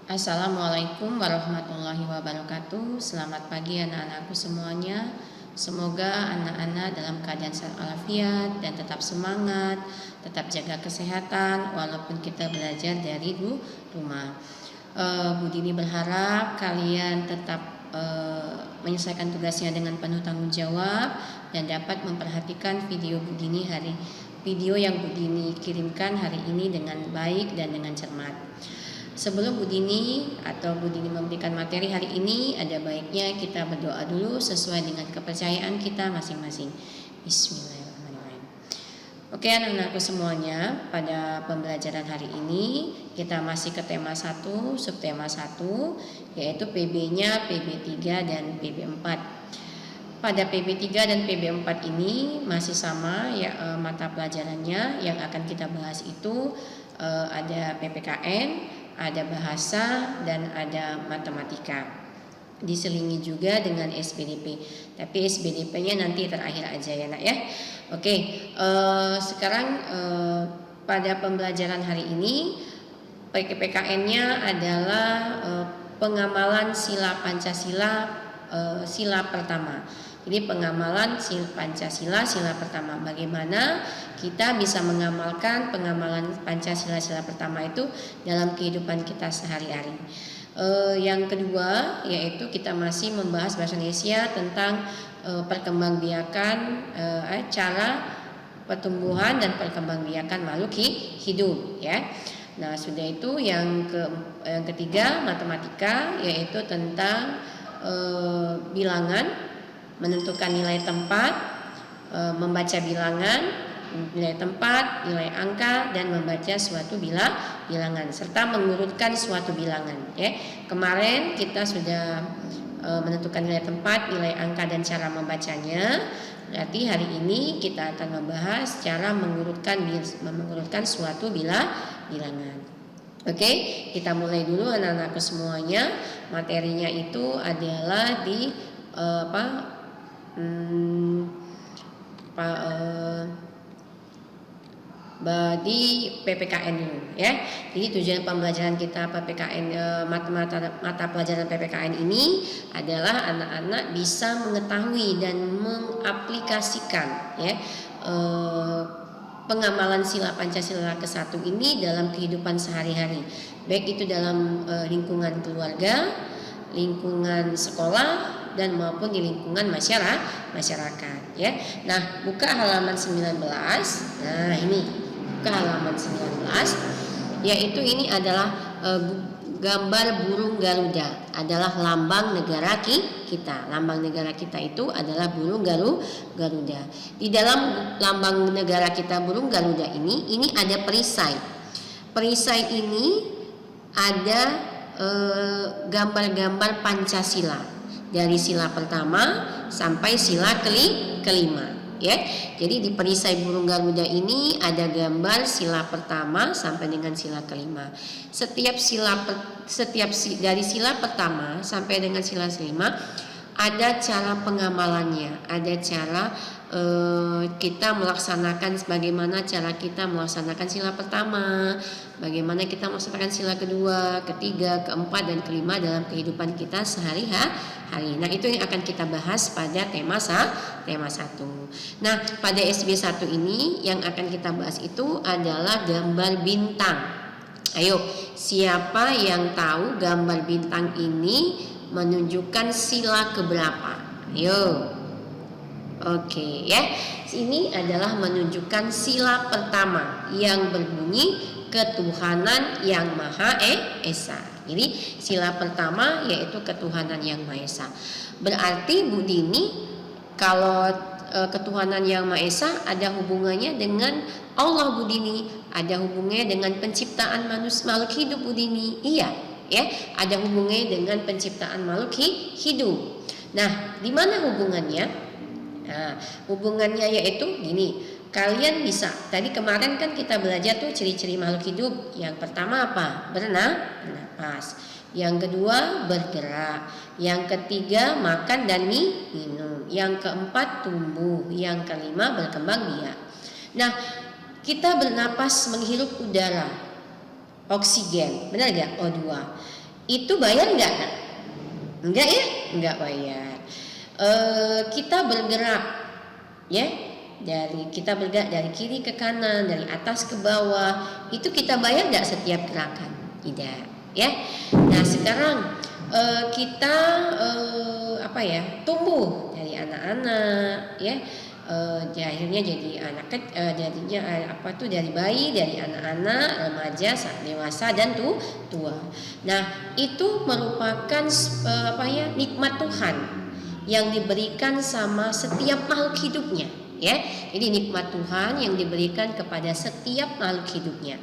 Assalamualaikum warahmatullahi wabarakatuh. Selamat pagi anak-anakku semuanya. Semoga anak-anak dalam keadaan sehat walafiat dan tetap semangat, tetap jaga kesehatan walaupun kita belajar dari rumah. Bu Dini berharap kalian tetap menyelesaikan tugasnya dengan penuh tanggung jawab dan dapat memperhatikan video yang Bu Dini kirimkan hari ini dengan baik dan dengan cermat. Sebelum Bu Dini memberikan materi hari ini, ada baiknya kita berdoa dulu sesuai dengan kepercayaan kita masing-masing. Bismillahirrahmanirrahim. Oke anak-anakku semuanya, pada pembelajaran hari ini kita masih ke tema 1, subtema 1, yaitu PB-nya PB3 dan PB4. Pada PB3 dan PB4 ini masih sama ya, mata pelajarannya yang akan kita bahas itu ada PPKN, ada bahasa, dan ada matematika. Diselingi juga dengan SPDP. Tapi SPDP-nya nanti terakhir aja ya nak ya. Oke, sekarang pada pembelajaran hari ini PPKN-nya adalah pengamalan sila Pancasila sila pertama. Jadi pengamalan Pancasila sila pertama. Bagaimana kita bisa mengamalkan pengamalan Pancasila sila pertama itu dalam kehidupan kita sehari-hari. Yang kedua yaitu kita masih membahas bahasa Indonesia tentang perkembangbiakan cara pertumbuhan dan perkembangbiakan makhluk hidup ya. Nah, sudah itu yang ketiga matematika yaitu tentang bilangan, menentukan nilai tempat, membaca bilangan, nilai tempat, nilai angka, dan membaca suatu bilangan serta mengurutkan suatu bilangan ya. Kemarin kita sudah menentukan nilai tempat, nilai angka, dan cara membacanya. Berarti hari ini kita akan membahas cara mengurutkan suatu bilangan. Oke, kita mulai dulu anak-anakku semuanya. Materinya itu adalah di di PPKN dulu ya. Jadi tujuan pembelajaran kita PPKN mata pelajaran PPKN ini adalah anak-anak bisa mengetahui dan mengaplikasikan ya pengamalan sila Pancasila ke-1 ini dalam kehidupan sehari-hari, baik itu dalam lingkungan keluarga, lingkungan sekolah, dan maupun di lingkungan masyarakat ya. Nah, buka halaman 19. Nah, ini buka halaman 19, yaitu ini adalah gambar burung Garuda, adalah lambang negara kita. Lambang negara kita itu adalah burung Garuda. Di dalam lambang negara kita burung Garuda ini ada perisai. Perisai ini ada gambar-gambar Pancasila dari sila pertama sampai sila kelima ya. Jadi di perisai burung Garuda ini ada gambar sila pertama sampai dengan sila kelima. Dari sila pertama sampai dengan sila kelima ada cara pengamalannya, ada cara kita melaksanakan, bagaimana cara kita melaksanakan sila pertama, bagaimana kita melaksanakan sila kedua, ketiga, keempat, dan kelima dalam kehidupan kita sehari-hari. Nah, itu yang akan kita bahas pada tema 1. Nah, pada SB 1 ini yang akan kita bahas itu adalah gambar bintang. Ayo, siapa yang tahu gambar bintang ini menunjukkan sila keberapa? Ayo. Oke ya. Ini adalah menunjukkan sila pertama yang berbunyi ketuhanan yang Maha Esa. Jadi sila pertama yaitu ketuhanan yang Maha Esa. Berarti Bu Dini, kalau ketuhanan yang Maha Esa ada hubungannya dengan Allah Bu Dini, ada hubungannya dengan penciptaan makhluk hidup Bu Dini. Iya ya, ada hubungannya dengan penciptaan makhluk hidup. Nah, di mana hubungannya? Nah, hubungannya yaitu gini. Kalian bisa, tadi kemarin kan kita belajar tuh ciri-ciri makhluk hidup. Yang pertama apa? Bernapas. Yang kedua bergerak. Yang ketiga makan dan minum. Yang keempat tumbuh. Yang kelima berkembang biak. Nah, kita bernapas menghirup udara, oksigen, benar gak? O2. Itu bayar nggak? Enggak ya? Enggak bayar. Kita bergerak, ya, kita bergerak dari kiri ke kanan, dari atas ke bawah, itu kita bayar nggak setiap gerakan? Tidak, ya. Nah sekarang kita tumbuh dari anak-anak, ya. Akhirnya jadi jadinya dari bayi, dari anak-anak, remaja, saat dewasa dan tua. Nah itu merupakan nikmat Tuhan yang diberikan sama setiap makhluk hidupnya, ya. Jadi nikmat Tuhan yang diberikan kepada setiap makhluk hidupnya.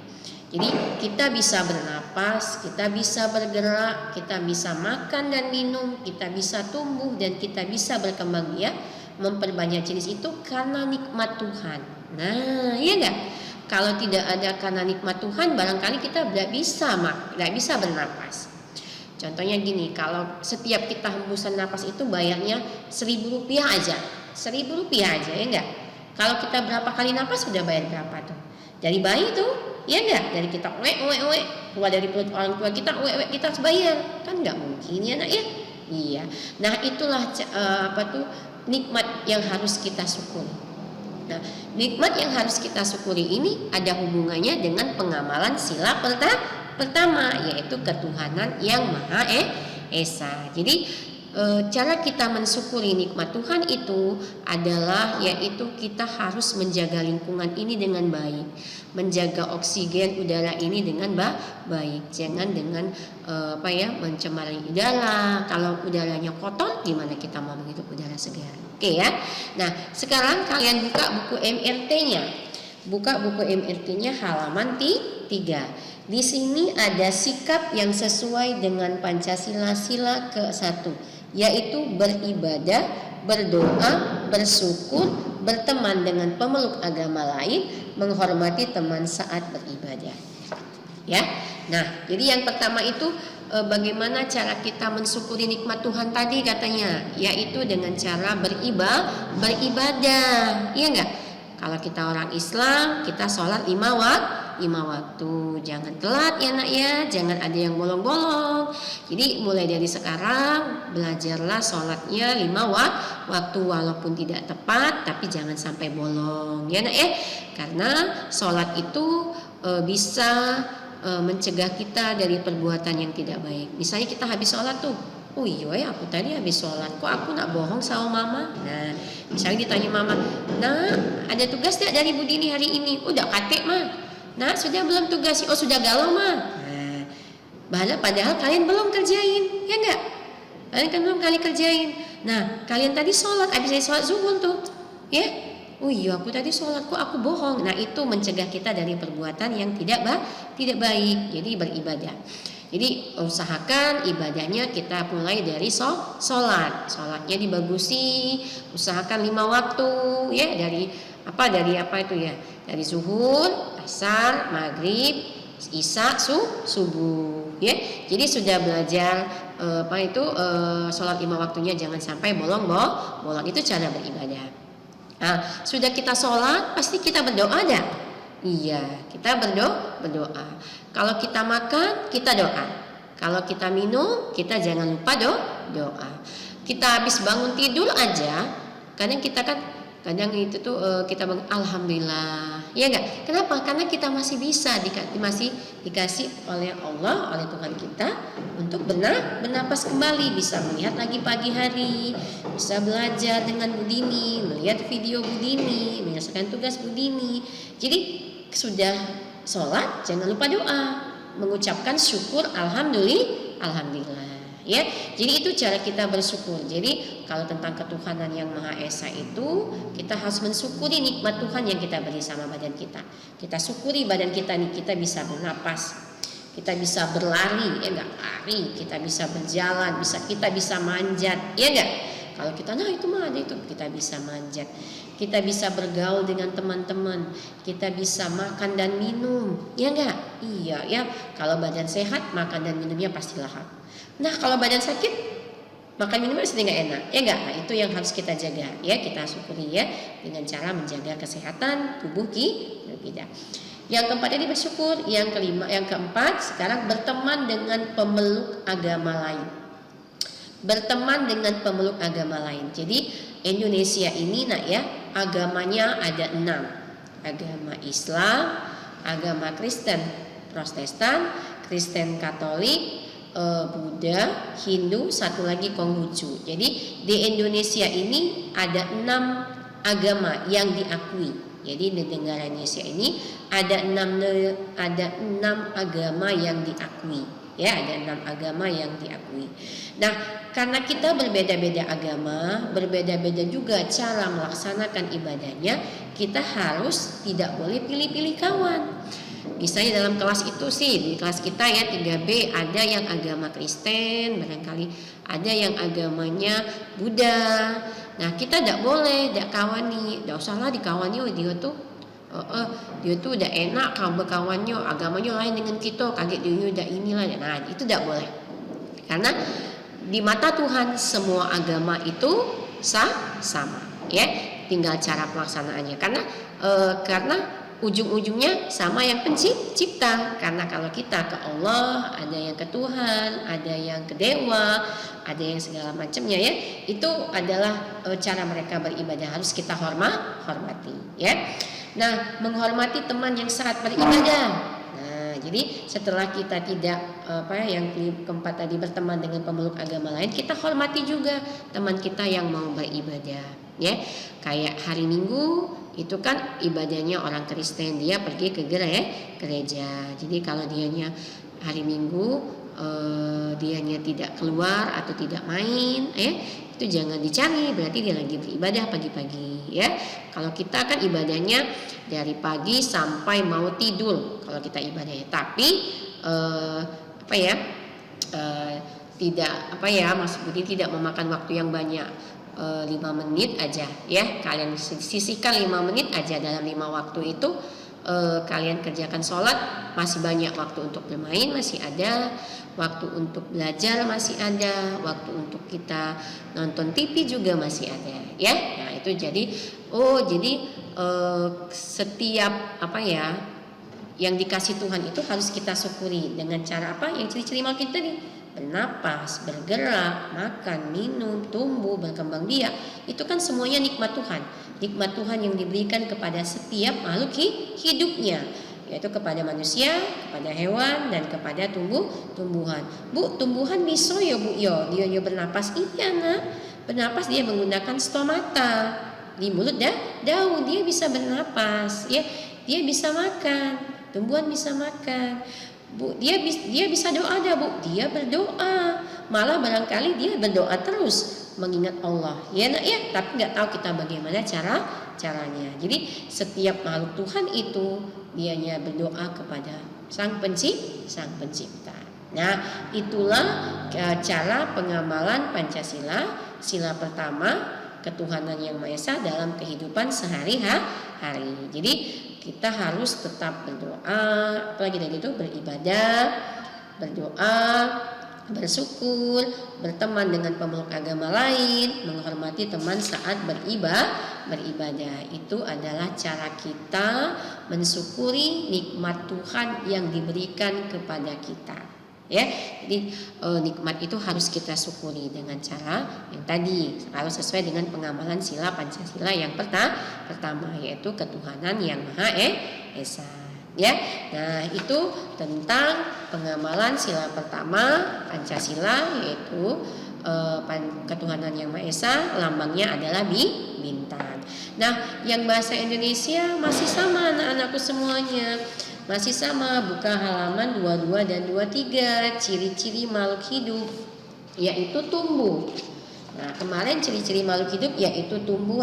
Jadi kita bisa bernapas, kita bisa bergerak, kita bisa makan dan minum, kita bisa tumbuh dan kita bisa berkembang, ya. Memperbanyak jenis itu karena nikmat Tuhan. Nah, iya enggak? Kalau tidak ada karena nikmat Tuhan, barangkali kita tidak bisa bernapas. Contohnya gini, kalau setiap kita hembusan napas itu bayarnya Rp1.000 aja, Rp1.000 aja, ya enggak? Kalau kita berapa kali napas sudah bayar berapa tuh? Dari bayi tuh, ya enggak? Dari kita keluar dari perut orang tua kita, kita harus bayar, kan enggak mungkin ya nak ya? Iya. Nah itulah nikmat yang harus kita syukuri. Nah, nikmat yang harus kita syukuri ini ada hubungannya dengan pengamalan sila pertama, yaitu ketuhanan yang Maha Esa. Jadi cara kita mensyukuri nikmat Tuhan itu adalah yaitu kita harus menjaga lingkungan ini dengan baik, menjaga oksigen udara ini dengan baik, jangan dengan mencemari udara. Kalau udaranya kotor, gimana kita mau menghirup udara segar? Oke ya. Nah sekarang kalian buka buku MRT-nya, halaman 3. Di sini ada sikap yang sesuai dengan Pancasila sila ke-1, yaitu beribadah, berdoa, bersyukur, berteman dengan pemeluk agama lain, menghormati teman saat beribadah. Ya. Nah, jadi yang pertama itu bagaimana cara kita mensyukuri nikmat Tuhan tadi katanya, yaitu dengan cara beribadah. Iya enggak? Kalau kita orang Islam, kita sholat 5 waktu. Jangan telat ya nak ya, jangan ada yang bolong-bolong. Jadi mulai dari sekarang belajarlah sholatnya 5 waktu, walaupun tidak tepat tapi jangan sampai bolong ya nak ya. Karena sholat itu bisa mencegah kita dari perbuatan yang tidak baik. Misalnya kita habis sholat tuh, oh iya aku tadi habis sholat, kok aku nak bohong sama mama? Nah misalnya ditanya mama, nah ada tugas tidak dari Bu Dini hari ini? Udah katek mah. Nah sudah belum tugas? Oh sudah galau mah. Nah padahal kalian belum kerjain, ya enggak? Kalian kan belum kerjain. Nah kalian tadi sholat, habis dari sholat zuhur tuh, ya. Oh iya aku tadi sholat, kok aku bohong? Nah itu mencegah kita dari perbuatan yang tidak baik. Jadi beribadah. Jadi usahakan ibadahnya kita mulai dari sholatnya dibagusi, usahakan 5 waktu ya, dari zuhur, asar, maghrib, isya, subuh ya. Jadi sudah belajar sholat 5 waktunya jangan sampai bolong. Itu cara beribadah. Nah, sudah kita sholat, pasti kita berdoa dah. Iya, kita berdoa. Kalau kita makan, kita doa. Kalau kita minum, kita jangan lupa doa. Kita habis bangun tidur aja, kadang kita bangun alhamdulillah. Ya enggak? Kenapa? Karena kita masih bisa masih dikasih oleh Allah, oleh Tuhan kita untuk bernapas kembali, bisa melihat lagi pagi hari, bisa belajar dengan Bu Dini, melihat video Bu Dini, menyelesaikan tugas Bu Dini. Jadi sudah sholat jangan lupa doa, mengucapkan syukur alhamdulillah. Ya, jadi itu cara kita bersyukur. Jadi kalau tentang ketuhanan yang Maha Esa itu kita harus mensyukuri nikmat Tuhan yang kita beri sama badan kita. Kita syukuri badan kita nih, kita bisa bernapas, kita bisa berlari, ya enggak? Lari, kita bisa berjalan, kita bisa manjat, ya enggak? Kalau kita itu mah ada itu, kita bisa manjat, kita bisa bergaul dengan teman-teman, kita bisa makan dan minum, ya enggak? Iya ya. Kalau badan sehat, makan dan minumnya pasti lahap. Nah kalau badan sakit, makan minumnya pasti nggak enak, ya enggak? Nah itu yang harus kita jaga, ya kita syukuri ya dengan cara menjaga kesehatan tubuh kita. Yang keempat ini bersyukur. Yang keempat sekarang berteman dengan pemeluk agama lain. Berteman dengan pemeluk agama lain. Jadi Indonesia ini nak ya, agamanya ada 6. Agama Islam, agama Kristen Protestan, Kristen Katolik, Buddha, Hindu, satu lagi Konghucu. Jadi di Indonesia ini ada 6 agama yang diakui. Jadi di negara Indonesia ini ada 6 agama yang diakui. Ya, ada 6 agama yang diakui. Nah, karena kita berbeda-beda agama, berbeda-beda juga cara melaksanakan ibadahnya, kita harus tidak boleh pilih-pilih kawan. Misalnya dalam kelas itu sih, di kelas kita ya 3B ada yang agama Kristen, barangkali ada yang agamanya Buddha. Nah, kita tidak boleh, tidak kawani, tidak usahlah dikawani, dia tuh udah enak kalau berkawannya, agamanya lain dengan kita, kaget dia udah inilah. Nah, itu tidak boleh. Karena di mata Tuhan semua agama itu sama, ya. Tinggal cara pelaksanaannya. Karena ujung-ujungnya sama yang pencipta. Karena kalau kita ke Allah, ada yang ke Tuhan, ada yang ke dewa, ada yang segala macamnya ya. Itu adalah cara mereka beribadah, harus kita hormati ya. Nah, menghormati teman yang saat beribadah. Nah, jadi setelah kita tidak yang keempat tadi berteman dengan pemeluk agama lain, kita hormati juga teman kita yang mau beribadah ya. Kayak hari Minggu itu kan ibadahnya orang Kristen, dia pergi ke gereja. Jadi kalau dianya hari Minggu dianya tidak keluar atau tidak main itu jangan dicari, berarti dia lagi beribadah pagi-pagi ya. Kalau kita kan ibadahnya dari pagi sampai mau tidur kalau kita ibadahnya, tapi maksudnya tidak memakan waktu yang banyak. 5 menit aja ya, kalian sisihkan 5 menit aja dalam 5 waktu itu. Kalian kerjakan sholat, masih banyak waktu untuk bermain, masih ada waktu untuk belajar, masih ada waktu untuk kita nonton TV juga masih ada ya. Nah itu jadi setiap yang dikasih Tuhan itu harus kita syukuri dengan cara apa? Yang ciri-ciri mal kita tadi, bernapas, bergerak, makan, minum, tumbuh, berkembang biak. Itu kan semuanya nikmat Tuhan. Nikmat Tuhan yang diberikan kepada setiap makhluk hidupnya, yaitu kepada manusia, kepada hewan, dan kepada tumbuhan. Bu, tumbuhan bisa ya Bu ya, dia bernapas. Iya nak, bernapas dia menggunakan stomata di mulut daun, dia bisa bernapas ya, dia bisa makan, tumbuhan bisa makan. Bu, dia bisa doa Bu, dia berdoa, malah barangkali dia berdoa terus mengingat Allah ya nak ya, tapi nggak tahu kita bagaimana caranya. Jadi setiap makhluk Tuhan itu dianya berdoa kepada Sang Pencipta. Nah itulah cara pengamalan Pancasila. Sila pertama, ketuhanan yang Maha Esa dalam kehidupan sehari-hari. Jadi kita harus tetap berdoa, apalagi dari itu beribadah, berdoa, bersyukur, berteman dengan pemeluk agama lain, menghormati teman saat beribadah. Itu adalah cara kita mensyukuri nikmat Tuhan yang diberikan kepada kita. Ya, jadi nikmat itu harus kita syukuri dengan cara yang tadi, harus sesuai dengan pengamalan sila Pancasila yang pertama, yaitu ketuhanan yang Maha Esa. Ya, nah itu tentang pengamalan sila pertama Pancasila, yaitu ketuhanan yang Maha Esa, lambangnya adalah bintang. Nah, yang bahasa Indonesia masih sama anak-anakku semuanya. Masih sama, buka halaman 22 dan 23, ciri-ciri makhluk hidup yaitu tumbuh. Nah, kemarin ciri-ciri makhluk hidup yaitu tumbuh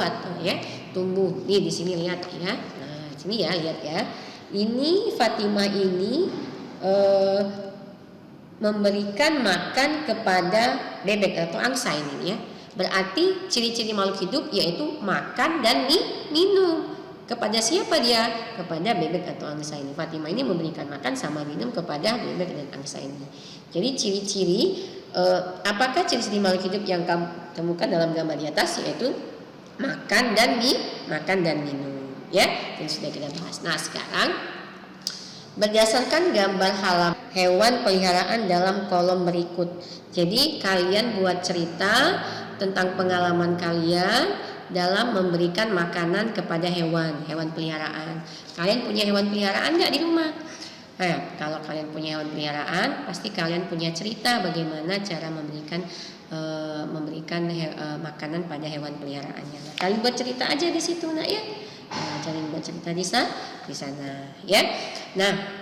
tumbuh. Nih di sini lihat ya. Nah, sini ya lihat ya. Ini Fatimah ini memberikan makan kepada bebek atau angsa ini ya. Berarti ciri-ciri makhluk hidup yaitu makan dan minum. Kepada siapa dia? Kepada bebek atau angsa ini. Fatimah ini memberikan makan sama minum kepada bebek dan angsa ini. Jadi ciri-ciri apakah ciri-ciri makhluk hidup yang kamu temukan dalam gambar di atas, yaitu makan dan minum ya, yang sudah kita bahas. Nah sekarang Berdasarkan gambar halaman hewan peliharaan dalam kolom berikut. Jadi kalian buat cerita tentang pengalaman kalian dalam memberikan makanan kepada hewan peliharaan. Kalian punya hewan peliharaan nggak di rumah? Nah, kalau kalian punya hewan peliharaan, pasti kalian punya cerita bagaimana cara memberikan makanan pada hewan peliharaannya. Nah, kalian buat cerita aja di situ, nak ya. Nah, kalian buat cerita di sana, ya. Nah,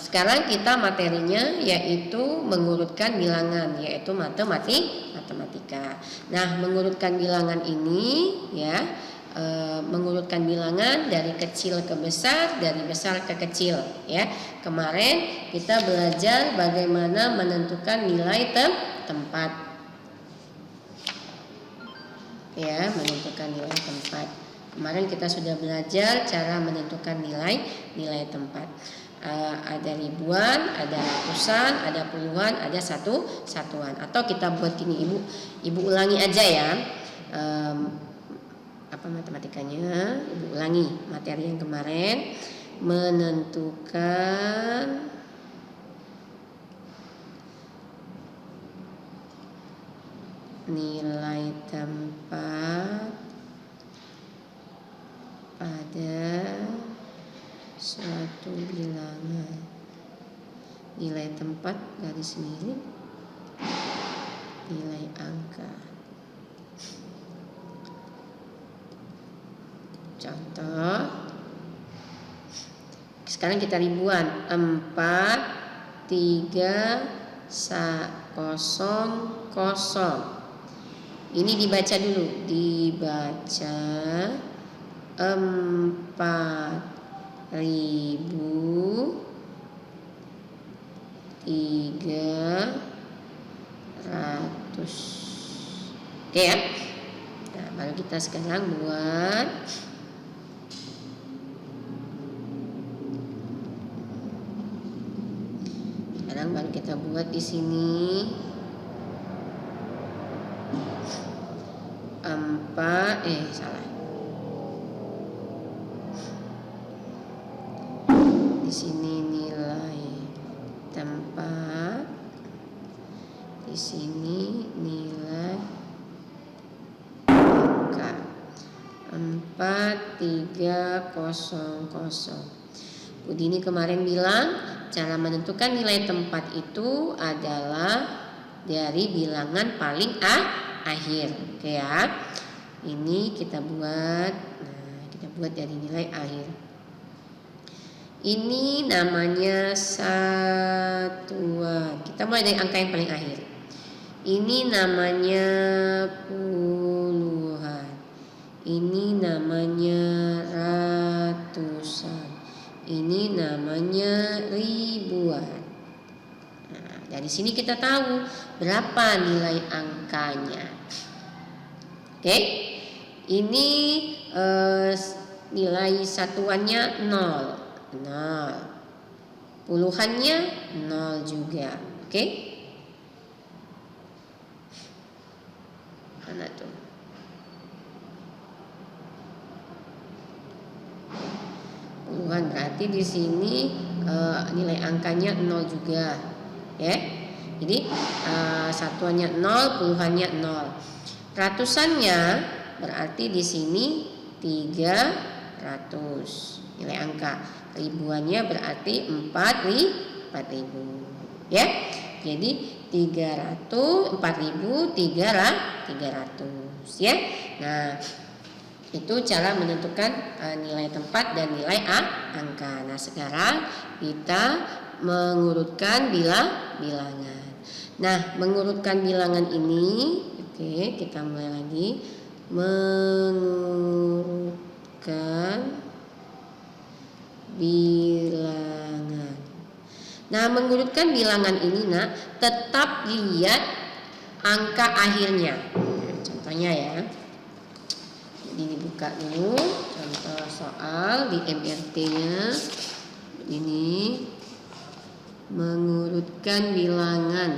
sekarang kita materinya yaitu mengurutkan bilangan, yaitu matematika. Nah, mengurutkan bilangan ini ya, mengurutkan bilangan dari kecil ke besar, dari besar ke kecil ya. Kemarin kita belajar bagaimana menentukan nilai tempat. Ya, menentukan nilai tempat. Kemarin kita sudah belajar cara menentukan nilai tempat. Ada ribuan, ada ratusan, ada puluhan, ada satuan. Atau kita buat gini, ibu ulangi aja ya. Apa matematikanya? Ibu ulangi materi yang kemarin, menentukan nilai tempat pada suatu bilangan. Nilai tempat garis miring nilai angka. Contoh, sekarang kita ribuan. 4, 3, 0. Ini dibaca dulu, dibaca 4.300. Oke ya. Nah, baru kita sekarang buat di sini 4 salah. Di sini nilai tempat, di sini nilai angka 4.300. Budini kemarin bilang cara menentukan nilai tempat itu adalah dari bilangan paling akhir. Oke ya. Ini kita buat, dari nilai akhir. Ini namanya satuan. Kita mulai dari angka yang paling akhir. Ini namanya puluhan. Ini namanya ratusan. Ini namanya ribuan. Nah, dari sini kita tahu berapa nilai angkanya. Oke. Ini nilai satuannya 0. Puluhannya 0 juga. Oke. Mana tuh? Puluhan berarti di sini nilai angkanya 0 juga, ya. Jadi satuannya 0, puluhannya 0. Ratusannya berarti di sini 300 nilai angka. Ribuannya berarti 4.000, ya. Jadi 4.300 ya. Nah, itu cara menentukan nilai tempat dan nilai angka. Nah, sekarang kita mengurutkan bilangan. Nah, mengurutkan bilangan ini, oke, kita mulai lagi. Mengurutkan bilangan. Nah, mengurutkan bilangan ini, nak, tetap lihat angka akhirnya. Contohnya ya. Jadi dibuka dulu contoh soal di MRT-nya. Ini mengurutkan bilangan.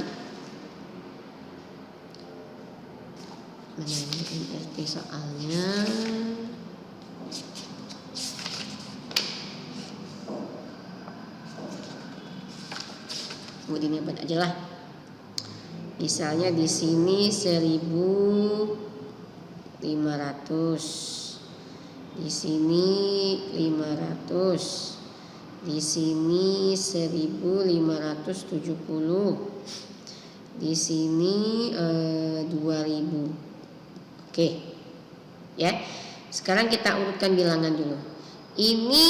Mana ini MRT soalnya? Buat ini buat aja lah. Misalnya di sini 1.500, di sini 500, di sini 1.570, di sini 2.000. Oke, ya. Sekarang kita urutkan bilangan dulu. Ini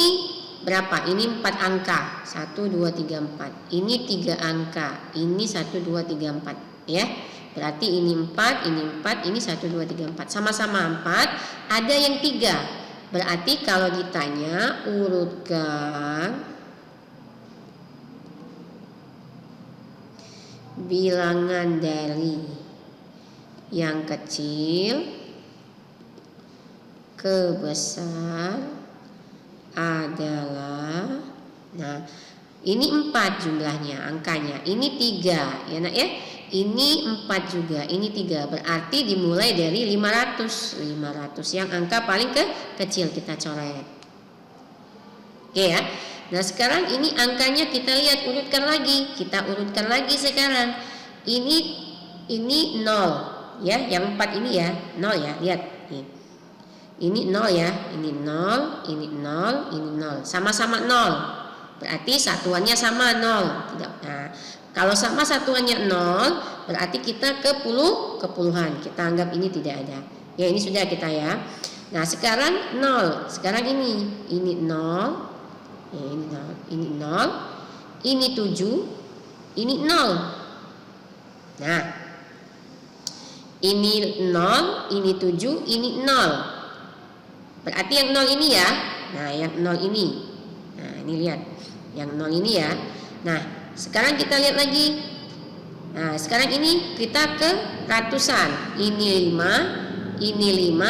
berapa? Ini 4 angka. 1, 2, 3, 4. Ini 3 angka. Ini 1, 2, 3, 4. Ya. Berarti ini 4, ini 4, ini 1, 2, 3, 4. Sama-sama 4. Ada yang 3. Berarti kalau ditanya urutkan bilangan dari yang kecil ke besar adalah, nah ini 4 jumlahnya, angkanya. Ini 3 ya nak ya. Ini 4 juga, ini 3. Berarti dimulai dari 500. 500 yang angka paling kecil kita coret. Oke ya. Nah sekarang ini angkanya kita lihat, urutkan lagi. Kita urutkan lagi sekarang. Ini 0 ya, yang 4 ini ya, 0 ya, lihat. Ini 0 ya, ini 0, ini 0, ini 0. Sama-sama 0. Berarti satuannya sama 0. Tidak. Nah, kalau sama satuannya 0, berarti kita ke puluhan. Kita anggap ini tidak ada. Ya, ini sudah kita ya. Nah, sekarang 0. Sekarang ini 0. Ya, ini 0. Ini 0. Ini 7. Ini 0. Nah, ini 0, ini 7, ini 0. Berarti yang 0 ini ya. Nah, yang 0 ini. Nah, ini lihat. Yang 0 ini ya. Nah, sekarang kita lihat lagi. Nah, sekarang ini kita ke ratusan. Ini 5, ini 5,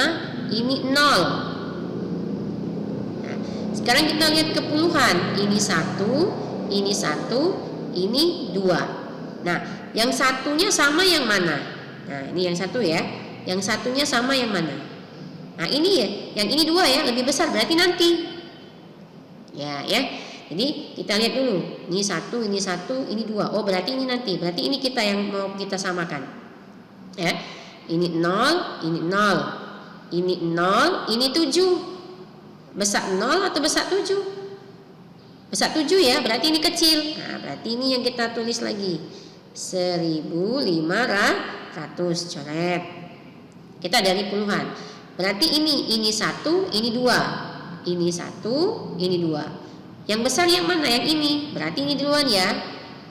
ini 0. Nah, sekarang kita lihat ke puluhan. Ini 1, ini 1, ini 2. Nah, yang satunya sama yang mana? Nah, ini yang satu ya. Yang satunya sama yang mana? Nah ini ya, yang ini 2 ya, lebih besar berarti nanti. Ya. Jadi kita lihat dulu. Ini 1, ini 1, ini 2. Oh berarti ini nanti. Berarti ini kita yang mau kita samakan. Ya. Ini 0, ini 0. Ini 0, ini 7. Besar 0 atau besar 7? Besar 7 ya, berarti ini kecil. Nah, berarti ini yang kita tulis lagi. 1.500 coret. Kita dari puluhan. Berarti ini 1, ini 2. Ini 1, ini 2. Yang besar yang mana? Yang ini. Berarti ini duluan ya.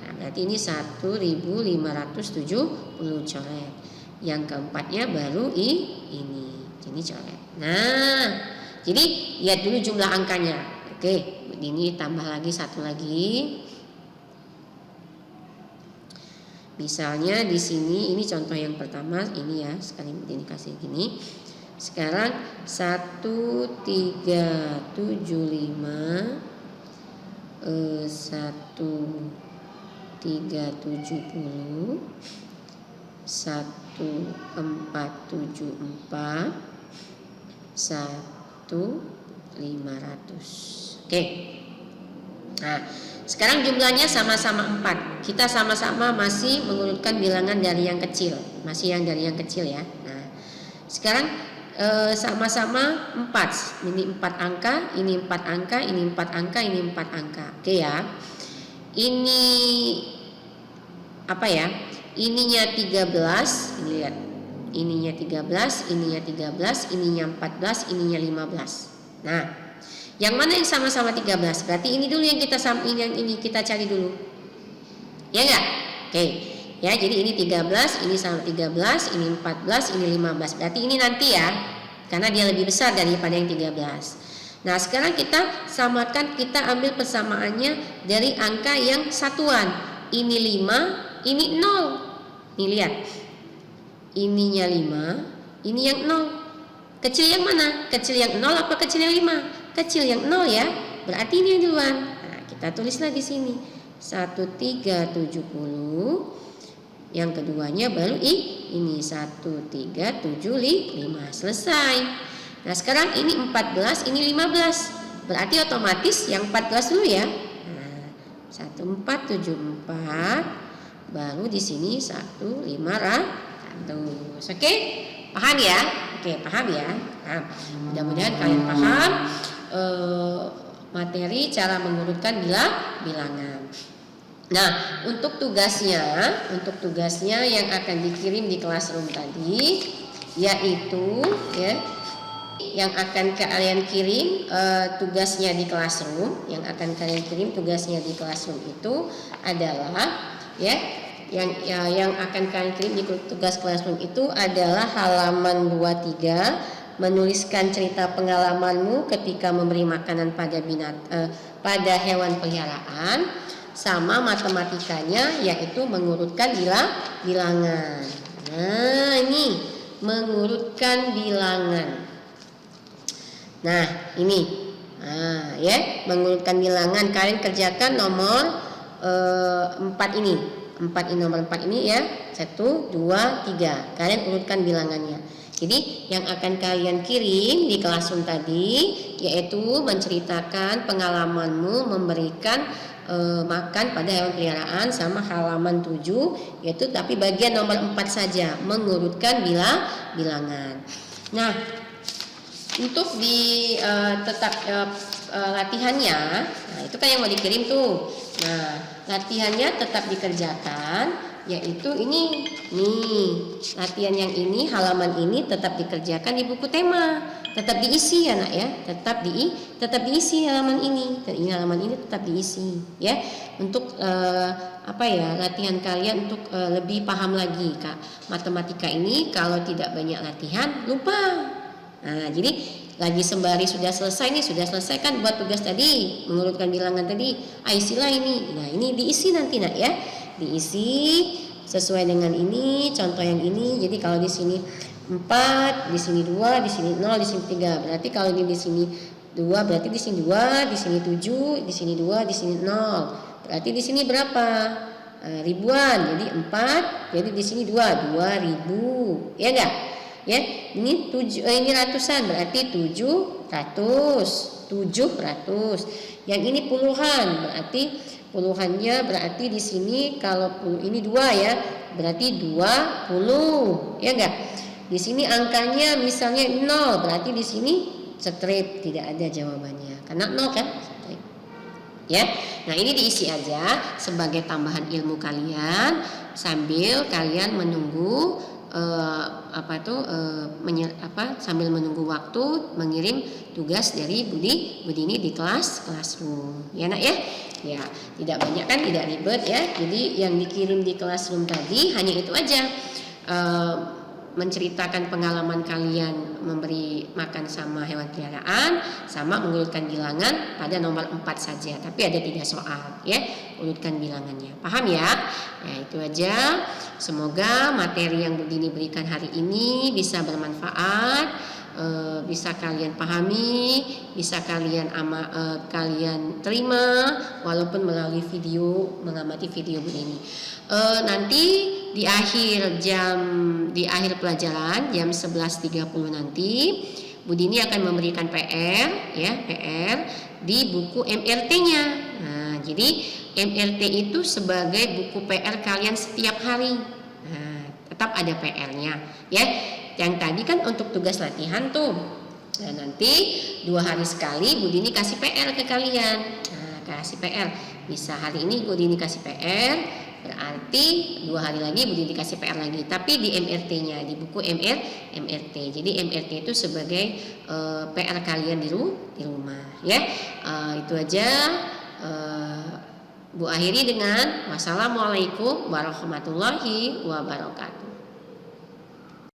Nah, berarti ini 1.570 coret. Yang keempatnya baru ini. Jadi coret. Nah, jadi lihat dulu jumlah angkanya. Oke, ini tambah lagi satu lagi. Misalnya di sini ini contoh yang pertama ini ya, sekali ini kasih gini. Sekarang 1375 1370 1474 1500. Oke. Nah, sekarang jumlahnya sama-sama 4. Kita sama-sama masih mengurutkan bilangan dari yang kecil. Masih yang dari yang kecil ya. Nah, sekarang sama-sama 4. Ini 4 angka, ini 4 angka, ini 4 angka, ini 4 angka. Oke ya. Ini apa ya? Ininya 13, ini lihat. Ininya 13, ininya 13, ininya 14, ininya 15. Nah, yang mana yang sama-sama 13? Berarti ini dulu yang kita yang ini kita cari dulu. Ya enggak? Oke. Ya, jadi ini 13, ini sama 13, ini 14, ini 15. Berarti ini nanti ya. Karena dia lebih besar daripada yang 13. Nah, sekarang kita samakan, kita ambil persamaannya dari angka yang satuan. Ini 5, ini 0. Nih lihat. Ininya 5, ini yang 0. Kecil yang mana? Kecil yang 0 apa kecil yang 5? Kecil yang 0 ya. Berarti ini yang duluan. Nah, kita tulislah di sini. 1370. Yang keduanya baru ini 1375. Selesai. Nah, sekarang ini 14, ini 15. Berarti otomatis yang 14 dulu ya. Nah, 1474, baru di sini 1500. Oke? Paham ya? Oke, paham ya? Nah, mudah-mudahan kalian paham materi cara mengurutkan bilangan. Nah, untuk tugasnya yang akan dikirim di classroom tadi, yaitu ya, yang akan kalian kirim tugasnya di classroom, itu adalah ya, yang akan kalian kirim di tugas classroom itu adalah halaman 23, menuliskan cerita pengalamanmu ketika memberi makanan pada hewan peliharaan, sama matematikanya yaitu mengurutkan bilangan. Nah, ini mengurutkan bilangan. Nah, ini. Nah, ya, mengurutkan bilangan kalian kerjakan nomor 4 ini. Nomor 4 ini ya. 1 2 3. Kalian urutkan bilangannya. Jadi yang akan kalian kirim di classroom tadi yaitu menceritakan pengalamanmu memberikan makan pada hewan peliharaan, sama halaman 7 yaitu tapi bagian nomor 4 saja, mengurutkan bilangan. Nah, untuk di latihannya, nah itu kan yang mau dikirim tuh. Nah, latihannya tetap dikerjakan, yaitu ini nih, latihan yang ini, halaman ini tetap dikerjakan di buku tema, tetap diisi ya nak ya, tetap diisi halaman ini, dan ini halaman ini tetap diisi ya, untuk latihan kalian untuk lebih paham lagi Kak. Matematika ini kalau tidak banyak latihan lupa. Nah, jadi lagi sembari sudah selesai kan buat tugas tadi, mengurutkan bilangan tadi, isilah ini. Nah, ini diisi nanti nak ya. Diisi sesuai dengan ini, contoh yang ini. Jadi kalau di sini 4, di sini 2, di sini 0, di sini 3. Berarti kalau ini di sini 2, berarti di sini 2, di sini 7, di sini 2, di sini 0. Berarti di sini berapa? Ribuan. Jadi 4, jadi di sini 2000. Ya enggak? Ya, ini ratusan, berarti 700. Yang ini puluhan, berarti puluhannya berarti di sini kalau ini 2 ya, berarti 20. Ya enggak? Di sini angkanya misalnya 0, berarti di sini strip, tidak ada jawabannya. Karena 0 kan? Strip. Ya. Nah, ini diisi aja sebagai tambahan ilmu kalian sambil kalian menunggu sambil menunggu waktu mengirim tugas dari Budi ini di classroom. Ya nak ya? Ya, tidak banyak kan, tidak ribet ya. Jadi yang dikirim di classroom tadi hanya itu aja. Menceritakan pengalaman kalian memberi makan sama hewan peliharaan, sama mengurutkan bilangan pada nomor 4 saja. Tapi ada 3 soal ya, urutkan bilangannya. Paham ya? Ya, itu aja. Semoga materi yang Budini berikan hari ini bisa bermanfaat, bisa kalian pahami, bisa kalian terima walaupun melalui video, mengamati video Budini. Nanti di akhir pelajaran jam 11.30 nanti Budini akan memberikan PR di buku MRT-nya. Nah, jadi MRT itu sebagai buku PR kalian setiap hari. Nah, tetap ada PR-nya ya. Yang tadi kan untuk tugas latihan tuh. Nah, nanti 2 hari sekali Budini kasih PR ke kalian. Nah, kasih PR. Bisa hari ini Budini kasih PR, berarti 2 hari lagi Budini kasih PR lagi. Tapi di MRT-nya, di buku MRT. Jadi MRT itu sebagai PR kalian di rumah ya. Itu aja. Bu akhiri dengan wassalamualaikum warahmatullahi wabarakatuh.